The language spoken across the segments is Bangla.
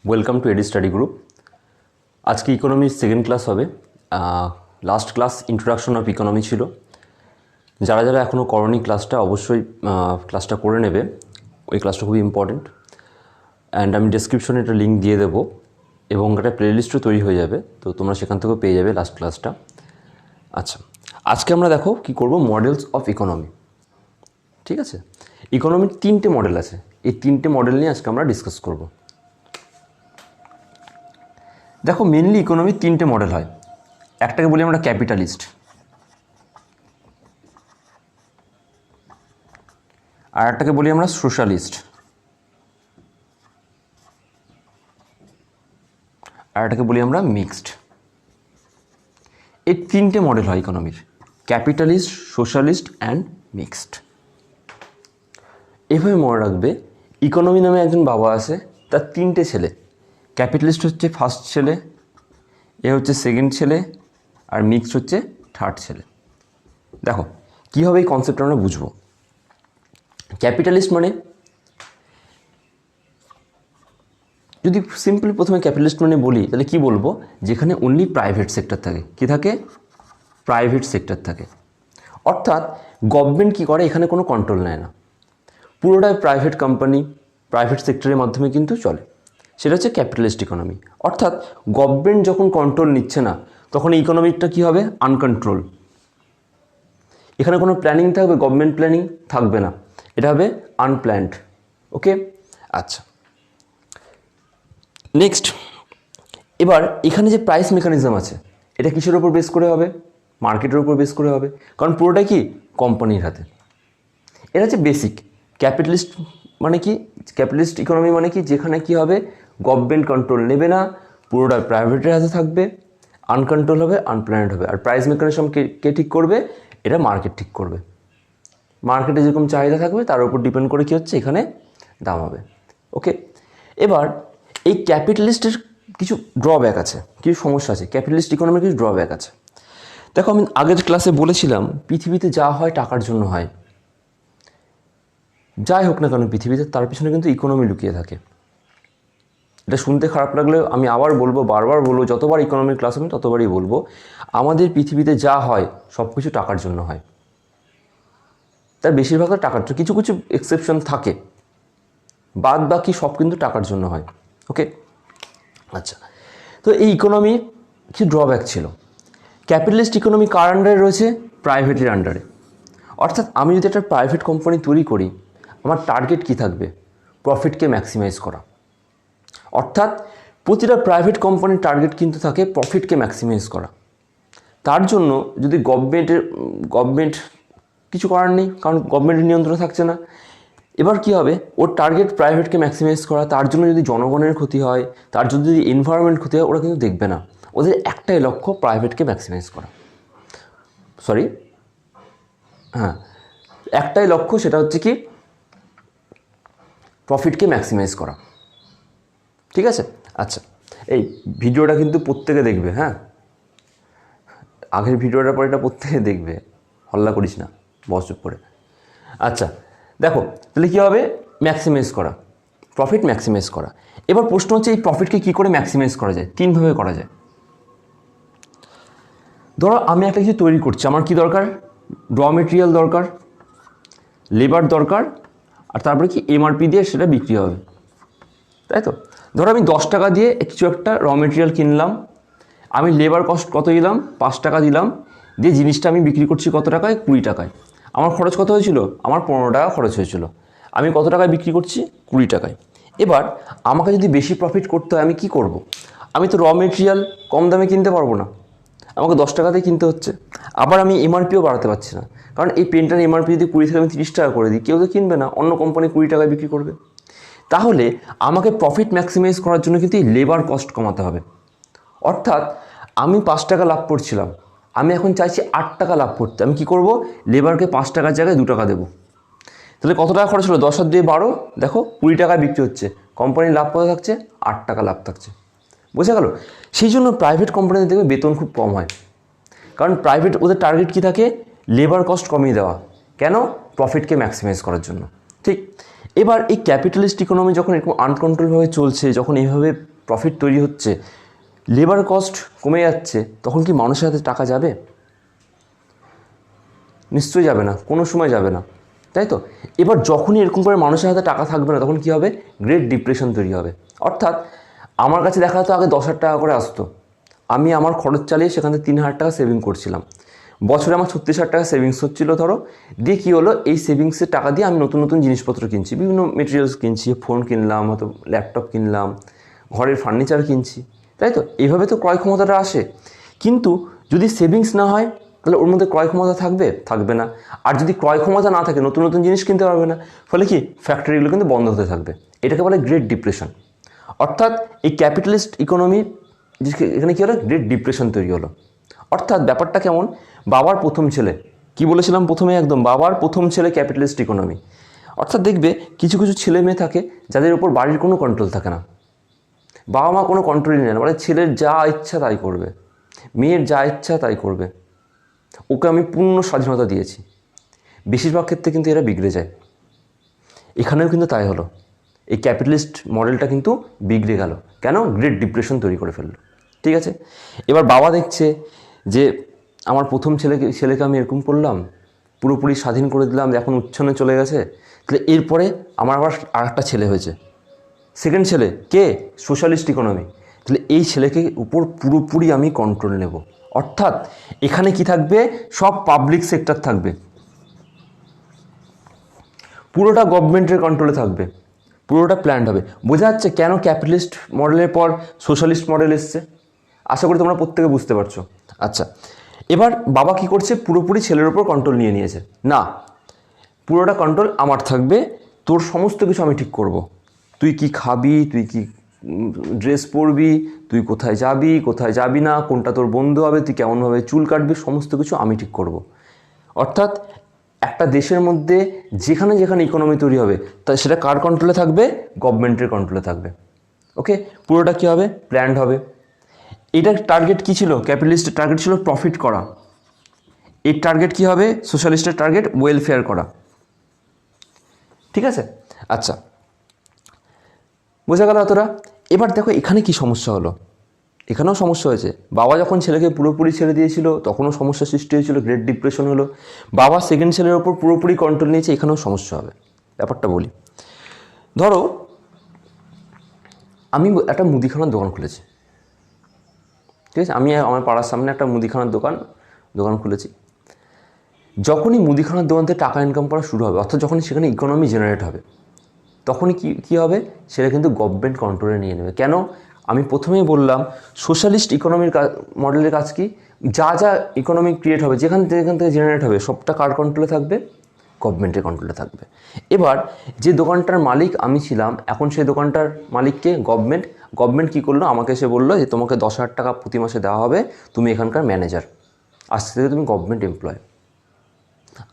Welcome to ED study group. আজকে ইকোনমির সেকেন্ড ক্লাস হবে। Last class introduction of economy ছিল। যারা যারা এখনও করনি ক্লাসটা অবশ্যই ক্লাসটা করে নেবে। ওই ক্লাসটা খুবই ইম্পর্টেন্ট। অ্যান্ড আমি ডেসক্রিপশনে একটা লিঙ্ক দিয়ে দেবো এবং একটা প্লেলিস্টও তৈরি হয়ে যাবে, তো তোমরা সেখান থেকেও পেয়ে যাবে লাস্ট ক্লাসটা। আচ্ছা, আজকে আমরা দেখো কি করব, মডেলস অফ ইকোনমি। ঠিক আছে, ইকোনমির 3টে মডেল আছে। এই 3টে মডেল নিয়ে আজকে আমরা ডিসকাস করব। দেখো, মেনলি ইকোনমির 3টে মডেল হয়। একটাকে বলি আমরা ক্যাপিটালিস্ট, আর একটাকে বলি আমরা সোশ্যালিস্ট, আর একটাকে বলি আমরা মিক্সড। এই 3টে মডেল হয় ইকোনমির: ক্যাপিটালিস্ট, সোশ্যালিস্ট অ্যান্ড মিক্সড। এভাবে মনে রাখবে, ইকোনমি নামে একজন বাবা আছে, তার 3টে ছেলে। ক্যাপিটালিস্ট হচ্ছে ফার্স্ট ছেলে, এ হচ্ছে সেকেন্ড ছেলে, আর মিক্সড হচ্ছে থার্ড ছেলে। দেখো কীভাবে এই কনসেপ্টটা আমরা বুঝবো। ক্যাপিটালিস্ট মানে, যদি সিম্পলি প্রথমে ক্যাপিটালিস্ট মানে বলি, তাহলে কি বলবো, যেখানে অনলি প্রাইভেট সেক্টর থাকে। কি থাকে? প্রাইভেট সেক্টর থাকে। অর্থাৎ গভর্নমেন্ট কী করে, এখানে কোনো কন্ট্রোল নেয় না, পুরোটাই প্রাইভেট কোম্পানি, প্রাইভেট সেক্টরের মাধ্যমে কিন্তু চলে। সেটা হচ্ছে ক্যাপিটালিস্ট ইকোনমি। অর্থাৎ গভর্নমেন্ট যখন কন্ট্রোল নিচ্ছে না, তখন এই ইকোনমিটা কী হবে? আনকন্ট্রোল। এখানে কোনো প্ল্যানিং থাকবে? গভর্নমেন্ট প্ল্যানিং থাকবে না, এটা হবে আনপ্ল্যান্ড। ওকে, আচ্ছা। নেক্সট, এবার এখানে যে প্রাইস মেকানিজম আছে, এটা কিসের ওপর বেস করে হবে? মার্কেটের উপর বেস করে হবে, কারণ পুরোটাই কি কোম্পানির হাতে। এটা হচ্ছে বেসিক। ক্যাপিটালিস্ট মানে কি, ক্যাপিটালিস্ট ইকোনমি মানে কি, যেখানে কি হবে, গভর্নমেন্ট কন্ট্রোল নেবে না, পুরোটা প্রাইভেটের হাতে থাকবে, আনকন্ট্রোল হবে, আনপ্ল্যান্ড হবে। আর প্রাইস মেকানিজম কে ঠিক করবে? এটা মার্কেট ঠিক করবে। মার্কেটে যেরকম চাহিদা থাকবে তার উপর ডিপেন্ড করে কী হচ্ছে, এখানে দাম হবে। ওকে, এবার এই ক্যাপিটালিস্টের কিছু ড্রব্যাক আছে, কিছু সমস্যা আছে। ক্যাপিটালিস্ট ইকোনমির কিছু ড্রব্যাক আছে। দেখো, আমি আগের ক্লাসে বলেছিলাম, পৃথিবীতে যা হয় টাকার জন্য হয়। যাই হোক না কেন পৃথিবীতে, তার পিছনে কিন্তু ইকোনমি লুকিয়ে থাকে। এটা শুনতে খারাপ লাগলেও আমি আবার বলবো, বারবার বলবো, যতবার ইকোনমির ক্লাস আমি ততবারই বলবো, আমাদের পৃথিবীতে যা হয় সব কিছু টাকার জন্য হয়। তার বেশিরভাগটা টাকার জন্য, কিছু কিছু এক্সেপশন থাকে, বাদ বাকি সব কিন্তু টাকার জন্য হয়। ওকে, আচ্ছা। তো এই ইকোনমির কিছু ড্রব্যাক ছিল। ক্যাপিটালিস্ট ইকোনমি কার আন্ডারে রয়েছে? প্রাইভেটের আন্ডারে। অর্থাৎ আমি যদি একটা প্রাইভেট কোম্পানি তৈরি করি, আমার টার্গেট কী থাকবে? প্রফিটকে ম্যাক্সিমাইজ করা। অর্থাৎ প্রতিটা প্রাইভেট কোম্পানির টার্গেট কিন্তু থাকে প্রফিটকে ম্যাক্সিমাইজ করা। তার জন্য যদি গভর্নমেন্ট কিছু করার নেই, কারণ গভর্নমেন্টের নিয়ন্ত্রণ থাকছে না। এবার কি হবে? ওর টার্গেট প্রাইভেটকে ম্যাক্সিমাইজ করা। তার জন্য যদি জনগণের ক্ষতি হয়, তার জন্য যদি এনভায়রনমেন্ট ক্ষতি হয়, ওরা কিন্তু দেখবে না। ওদের একটাই লক্ষ্য, প্রাইভেটকে ম্যাক্সিমাইজ করা। একটাই লক্ষ্য, সেটা হচ্ছে কি, প্রফিটকে ম্যাক্সিমাইজ করা। ঠিক আছে, আচ্ছা। এই ভিডিওটা কিন্তু প্রত্যেকে দেখবে, হ্যাঁ, আগের ভিডিওটার পরে এটা প্রত্যেকে দেখবে, হল্লা করিস না, বস চুপ করে। আচ্ছা, দেখো তাহলে কী হবে? ম্যাক্সিমাইজ করা, প্রফিট ম্যাক্সিমাইজ করা। এবার প্রশ্ন হচ্ছে, এই প্রফিটকে কী করে ম্যাক্সিমাইজ করা যায়? 3ভাবে করা যায়। ধরো আমি একটা কিছু তৈরি করছি, আমার কি দরকার? র মেটেরিয়াল দরকার, লেবার দরকার, আর তারপরে কি এমআরপি দিয়ে সেটা বিক্রি হবে, তাই তো? ধরো আমি 10 টাকা দিয়ে কিছু একটা র মেটেরিয়াল কিনলাম, আমি লেবার কস্ট কত দিলাম? 5 টাকা দিলাম, দিয়ে জিনিসটা আমি বিক্রি করছি কত টাকায়? 20 টাকায়। আমার খরচ কত হয়েছিল? আমার 15 টাকা খরচ হয়েছিল। আমি কত টাকায় বিক্রি করছি? 20 টাকায়। এবার আমাকে যদি বেশি প্রফিট করতে হয়, আমি কি করব? আমি তো র মেটেরিয়াল কম দামে কিনতে পারবো না, আমাকে 10 টাকাতেই কিনতে হচ্ছে। আবার আমি এমআরপিও বাড়াতে পারছি না, কারণ এই পেনটার এমআরপি যদি 20 থেকে আমি 30 টাকা করে দিই, কেউ তো কিনবে না, অন্য কোম্পানি 20 টাকায় বিক্রি করবে। তাহলে আমাকে প্রফিট ম্যাক্সিমাইজ করার জন্য কিন্তু এই লেবার কস্ট কমাতে হবে। অর্থাৎ আমি 5 টাকা লাভ করছিলাম, আমি এখন চাইছি 8 টাকা লাভ করতে। আমি কি করব? লেবারকে 5 টাকার জায়গায় 2 টাকা দেবো। তাহলে কত টাকা খরচ হলো? 10 আর 2 12, দেখো 20 টাকায় বিক্রি হচ্ছে, কোম্পানির লাভ কত থাকছে? 8 টাকা লাভ থাকছে। বোঝা গেল? সেই জন্য প্রাইভেট কোম্পানিতে দেখবে বেতন খুব কম হয়, কারণ প্রাইভেট ওদের টার্গেট কী থাকে? লেবার কস্ট কমিয়ে দেওয়া। কেন? প্রফিটকে ম্যাক্সিমাইজ করার জন্য। ঠিক। এবার এই ক্যাপিটালিস্ট ইকোনমি যখন এরকম আনকন্ট্রোলভাবে চলছে, যখন এইভাবে প্রফিট তৈরি হচ্ছে, লেবার কস্ট কমে যাচ্ছে, তখন কি মানুষের হাতে টাকা যাবে? নিশ্চয়ই যাবে না, কোনো সময় যাবে না, তাই তো? এবার যখনই এরকম করে মানুষের হাতে টাকা থাকবে না, তখন কী হবে? গ্রেট ডিপ্রেশন তৈরি হবে। অর্থাৎ আমার কাছে দেখা যেত আগে 10,000 টাকা করে আসতো, আমি আমার খরচ চালিয়ে সেখান থেকে 3,000 টাকা সেভিং করছিলাম, বছরে আমার 36,000 টাকা সেভিংস হচ্ছিলো ধরো। দিয়ে কী হলো, এই সেভিংসের টাকা দিয়ে আমি নতুন নতুন জিনিসপত্র কিনছি, বিভিন্ন মেটেরিয়ালস কিনছি, ফোন কিনলাম, হয়তো ল্যাপটপ কিনলাম, ঘরের ফার্নিচার কিনছি, তাই তো? এইভাবে তো ক্রয় ক্ষমতাটা আসে। কিন্তু যদি সেভিংস না হয়, তাহলে ওর মধ্যে ক্রয় ক্ষমতা থাকবে? থাকবে না। আর যদি ক্রয় ক্ষমতা না থাকে, নতুন নতুন জিনিস কিনতে পারবে না, ফলে কি ফ্যাক্টরিগুলো কিন্তু বন্ধ হতে থাকবে। এটাকে বলে গ্রেট ডিপ্রেশন। অর্থাৎ এই ক্যাপিটালিস্ট ইকোনমি, এখানে কী হলো? গ্রেট ডিপ্রেশন তৈরি হলো। অর্থাৎ ব্যাপারটা কেমন, বাবার প্রথম ছেলে, কি বলেছিলাম প্রথমে একদম, বাবার প্রথম ছেলে ক্যাপিটালিস্ট ইকোনমি। অর্থাৎ দেখবে কিছু কিছু ছেলে মেয়ে থাকে যাদের উপর বাড়ির কোনো কন্ট্রোল থাকে না, বাবা মা কোনো কন্ট্রোলই নেয় না, মানে ছেলের যা ইচ্ছা তাই করবে, মেয়ের যা ইচ্ছা তাই করবে, ওকে আমি পূর্ণ স্বাধীনতা দিয়েছি। বেশিরভাগ ক্ষেত্রে কিন্তু এরা বিগড়ে যায়। এখানেও কিন্তু তাই হলো, এই ক্যাপিটালিস্ট মডেলটা কিন্তু বিগড়ে গেল। কেন? গ্রেট ডিপ্রেশন তৈরি করে ফেললো। ঠিক আছে, এবার বাবা দেখছে যে আমার প্রথম ছেলেকে আমি এরকম করলাম, পুরোপুরি স্বাধীন করে দিলাম, এখন উচ্ছন্নে চলে গেছে, তাহলে এরপরে আমার আবার আর একটা ছেলে হয়েছে, সেকেন্ড ছেলে, কে? Socialist economy. তাহলে এই ছেলেকে উপর পুরোপুরি আমি কন্ট্রোল নেব। অর্থাৎ এখানে কি থাকবে? সব পাবলিক সেক্টর থাকবে, পুরোটা গভর্নমেন্টের কন্ট্রোলে থাকবে, পুরোটা প্ল্যান্ড হবে। বোঝা যাচ্ছে কেন ক্যাপিটালিস্ট মডেলের পর সোশ্যালিস্ট মডেল এসছে? আশা করি তোমরা প্রত্যেকে বুঝতে পারছো। আচ্ছা, এবার বাবা কি করছে? পুরোপুরি ছেলের ওপর কন্ট্রোল নিয়ে নিয়েছে। না, পুরোটা কন্ট্রোল আমার থাকবে, তোর সমস্ত কিছু আমি ঠিক করব। তুই কি খাবি, তুই কি ড্রেস পরবি, তুই কোথায় যাবি না, কোনটা তোর বন্ধু হবে, তুই কেমনভাবে চুল কাটবি, সমস্ত কিছু আমি ঠিক করব। অর্থাৎ একটা দেশের মধ্যে যেখানে যেখানে ইকোনমি তৈরি হবে, তা সেটা কার কন্ট্রোলে থাকবে? গভর্নমেন্টের কন্ট্রোলে থাকবে। ওকে, পুরোটা কী হবে? প্ল্যান্ড হবে। এটার টার্গেট কী ছিল? ক্যাপিটালিস্টের টার্গেট ছিল প্রফিট করা। এর টার্গেট কী হবে? সোশ্যালিস্টের টার্গেট ওয়েলফেয়ার করা। ঠিক আছে, আচ্ছা, বোঝা গেল এতটা? এবার দেখো এখানে কি সমস্যা হলো। এখানেও সমস্যা হয়েছে। বাবা যখন ছেলেকে পুরোপুরি ছেড়ে দিয়েছিল, তখনও সমস্যা সৃষ্টি হয়েছিল, গ্রেট ডিপ্রেশন হলো। বাবা সেকেন্ড ছেলের ওপর পুরোপুরি কন্ট্রোল নিয়েছে, এখানেও সমস্যা হবে। ব্যাপারটা বলি, ধরো আমি একটা মুদিখানার দোকান খুলেছি, ঠিক আছে? আমি আমার পাড়ার সামনে একটা মুদিখানার দোকান খুলেছি। যখনই মুদিখানার দোকান থেকে টাকা ইনকাম করা শুরু হবে, অর্থাৎ যখনই সেখানে ইকোনমি জেনারেট হবে, তখনই কী হবে? সেটা কিন্তু গভর্নমেন্ট কন্ট্রোলে নিয়ে নেবে। কেন? আমি প্রথমেই বললাম, সোশ্যালিস্ট ইকোনমির মডেলের কাজ কি? যা যা ইকোনমি ক্রিয়েট হবে, যেখান থেকে জেনারেট হবে, সবটা কার কন্ট্রোলে থাকবে? গভর্নমেন্টের কন্ট্রোলে থাকবে। এবার যে দোকানটার মালিক আমি ছিলাম, এখন সেই দোকানটার মালিককে গভর্নমেন্ট কী করলো? আমাকে এসে বললো যে তোমাকে 10,000 টাকা প্রতি মাসে দেওয়া হবে, তুমি এখানকার ম্যানেজার, আজ থেকে তুমি গভর্নমেন্ট এমপ্লয়।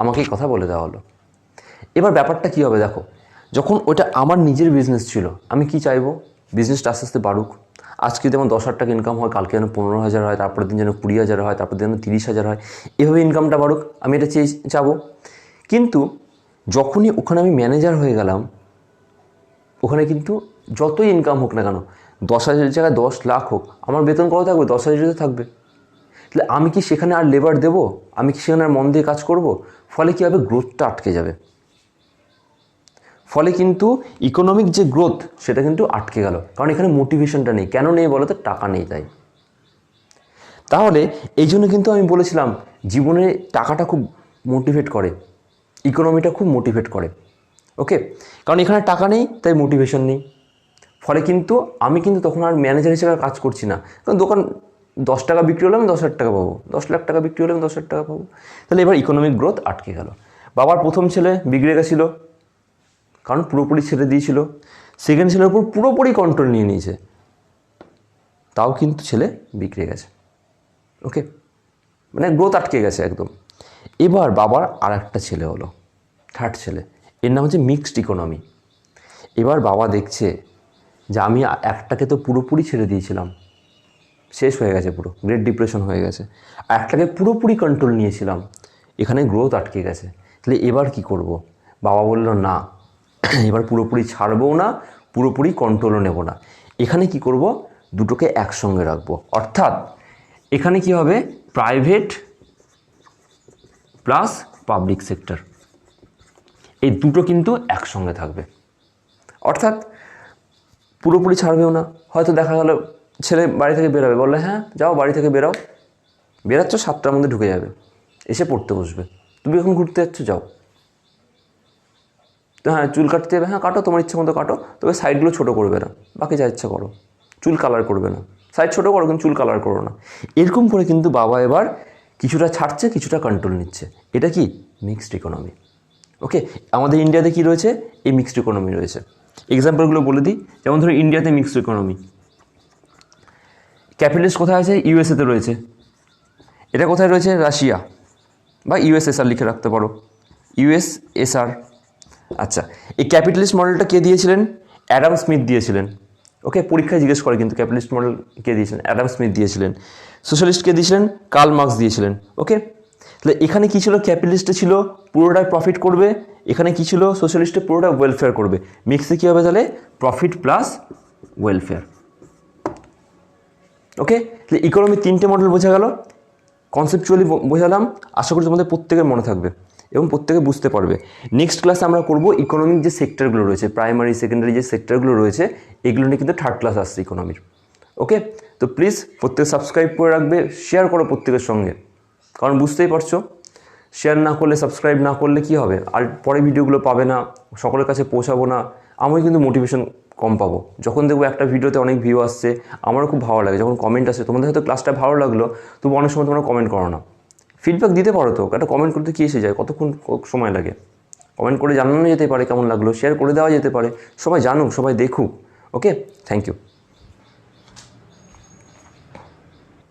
আমাকে এই কথা বলে দেওয়া হলো। এবার ব্যাপারটা কী হবে দেখো, যখন ওটা আমার নিজের বিজনেস ছিল, আমি কি চাইবো? বিজনেসটা আস্তে আস্তে বাড়ুক। আজকে যেমন 10,000 টাকা ইনকাম হয়, কালকে যেন 15,000 হয়, তারপরের দিন যেন 20,000 হয়, তারপর যেন 30,000 হয়, এভাবে ইনকামটা বাড়ুক, আমি এটা চাবো। কিন্তু যখনই ওখানে আমি ম্যানেজার হয়ে গেলাম, ওখানে কিন্তু যতই ইনকাম হোক না কেন, 10,000 জায়গায় 10 লাখ হোক, আমার বেতন কত থাকবে? 10,000 থাকবে। তাহলে আমি কি সেখানে আর লেবার দেবো? আমি কি সেখানে আর মন দিয়ে কাজ করব? ফলে কী হবে? গ্রোথটা আটকে যাবে। ফলে কিন্তু ইকোনমিক যে গ্রোথ, সেটা কিন্তু আটকে গেল। কারণ এখানে মোটিভেশনটা নেই। কেন নেই বলো তো? টাকা নেই তাই। তাহলে এই জন্য কিন্তু আমি বলেছিলাম, জীবনে টাকাটা খুব মোটিভেট করে, ইকোনমিটা খুব মোটিভেট করে। ওকে, কারণ এখানে টাকা নেই, তাই মোটিভেশন নেই। ফলে কিন্তু আমি কিন্তু তখন আর ম্যানেজার হিসেবে কাজ করছি না। কারণ দোকান 10 টাকা বিক্রি হলে আমি 10,000 টাকা পাবো, 10 লাখ টাকা বিক্রি হলে আমি 10,000 টাকা পাবো। তাহলে এবার ইকোনমিক গ্রোথ আটকে গেল। বাবার প্রথম ছেলে বিগড়ে গেছিলো, কারণ পুরোপুরি ছেড়ে দিয়েছিল। সেকেন্ড ছেলের উপর পুরোপুরি কন্ট্রোল নিয়ে নিয়েছে, তাও কিন্তু ছেলে বিগড়ে গেছে। ওকে, মানে গ্রোথ আটকে গেছে একদম। এবার বাবার আর একটা ছেলে হলো, থার্ড ছেলে, এর নাম হচ্ছে মিক্সড ইকোনমি। এবার বাবা দেখছে যে আমি একটাকে তো পুরোপুরি ছেড়ে দিয়েছিলাম, শেষ হয়ে গেছে, পুরো গ্রেট ডিপ্রেশন হয়ে গেছে। আর একটাকে পুরোপুরি কন্ট্রোল নিয়েছিলাম, এখানে গ্রোথ আটকে গেছে। তাহলে এবার কি করব? বাবা বলল না, এবার পুরোপুরি ছাড়বও না, পুরোপুরি কন্ট্রোলও নেব না। এখানে কি করব? দুটোকে একসঙ্গে রাখবো। অর্থাৎ এখানে কি হবে, প্রাইভেট প্লাস পাবলিক সেক্টর, এই দুটো কিন্তু একসঙ্গে থাকবে। অর্থাৎ পুরোপুরি ছাড়বেও না। হয়তো দেখা গেল ছেলে বাড়ি থেকে বেরোবে, বললে হ্যাঁ যাও বাড়ি থেকে বেরাও, বেরাচ্ছ 7টার মধ্যে ঢুকে যাবে, এসে পড়তে বসবে। তুমি এখন ঘুরতে যাচ্ছ, যাও। তো হ্যাঁ চুল কাটতে যাবে, হ্যাঁ কাটো, তোমার ইচ্ছে মতো কাটো, তবে সাইডগুলো ছোটো করবে না, বাকি যা ইচ্ছা করো। চুল কালার করবে না, সাইড ছোটো করো কিন্তু চুল কালার করো না। এরকম করে কিন্তু বাবা এবার কিছুটা ছাড়ছে, কিছুটা কন্ট্রোল নিচ্ছে। এটা কি মিক্সড ইকোনমি। ওকে, আমাদের ইন্ডিয়াতে কি রয়েছে, এই মিক্সড ইকোনমি রয়েছে। এক্সাম্পলগুলো বলে দিই। যেমন ধরো ইন্ডিয়াতে মিক্সড ইকোনমি, ক্যাপিটালিস্ট কোথায় আছে, ইউএসএতে রয়েছে। এটা কোথায় রয়েছে, রাশিয়া বা ইউএসএসআর লিখে রাখতে পারো, ইউএসএসআর। আচ্ছা, এই ক্যাপিটালিস্ট মডেলটা কে দিয়েছিলেন, অ্যাডাম স্মিথ দিয়েছিলেন। ওকে, পরীক্ষায় জিজ্ঞেস করে কিন্তু ক্যাপিটালিস্ট মডেল কে দিয়েছিলেন, অ্যাডাম স্মিথ দিয়েছিলেন। সোশ্যালিস্ট কে দিয়েছিলেন, কার্ল মার্কস দিয়েছিলেন। ওকে, তাহলে এখানে কী ছিল, ক্যাপিটালিস্টে ছিল পুরোটাই প্রফিট করবে, এখানে কী ছিল, সোশ্যালিস্টে পুরোটা ওয়েলফেয়ার করবে। মিক্সে কী হবে তাহলে, প্রফিট প্লাস ওয়েলফেয়ার। ওকে, তাহলে ইকোনমির 3টে মডেল বোঝা গেল, কনসেপচুয়ালি বোঝালাম। আশা করি তোমাদের প্রত্যেকের মনে থাকবে এবং প্রত্যেকে বুঝতে পারবে। নেক্সট ক্লাসে আমরা করব ইকোনমিক যে সেক্টরগুলো রয়েছে, প্রাইমারি সেকেন্ডারি যে সেক্টরগুলো রয়েছে, এগুলো নিয়ে কিন্তু 3rd ক্লাস আসছে ইকোনমির। ওকে, তো প্লিজ প্রত্যেকে সাবস্ক্রাইব করে রাখবে, শেয়ার করো প্রত্যেকের সঙ্গে, কারণ বুঝতেই পারছো শেয়ার না করলে, সাবস্ক্রাইব না করলে কি হবে, আর পরে ভিডিওগুলো পাবে না, সকলের কাছে পৌঁছাবো না, আমি কিন্তু মোটিভেশন কম পাবো। যখন দেখবো একটা ভিডিওতে অনেক ভিউ আসছে, আমারও খুব ভালো লাগে, যখন কমেন্ট আসে, তোমাদের হয়তো ক্লাসটা ভালো লাগলো, তবু অনেক সময় তোমরা কমেন্ট করো না। ফিডব্যাক দিতে পারো তো, একটা কমেন্ট করতে কী এসে যায়, কতক্ষণ সময় লাগে, কমেন্ট করে জানানো যেতে পারে কেমন লাগলো, শেয়ার করে দেওয়া যেতে পারে, সবাই জানুক, সবাই দেখুক। ওকে, থ্যাংক ইউ।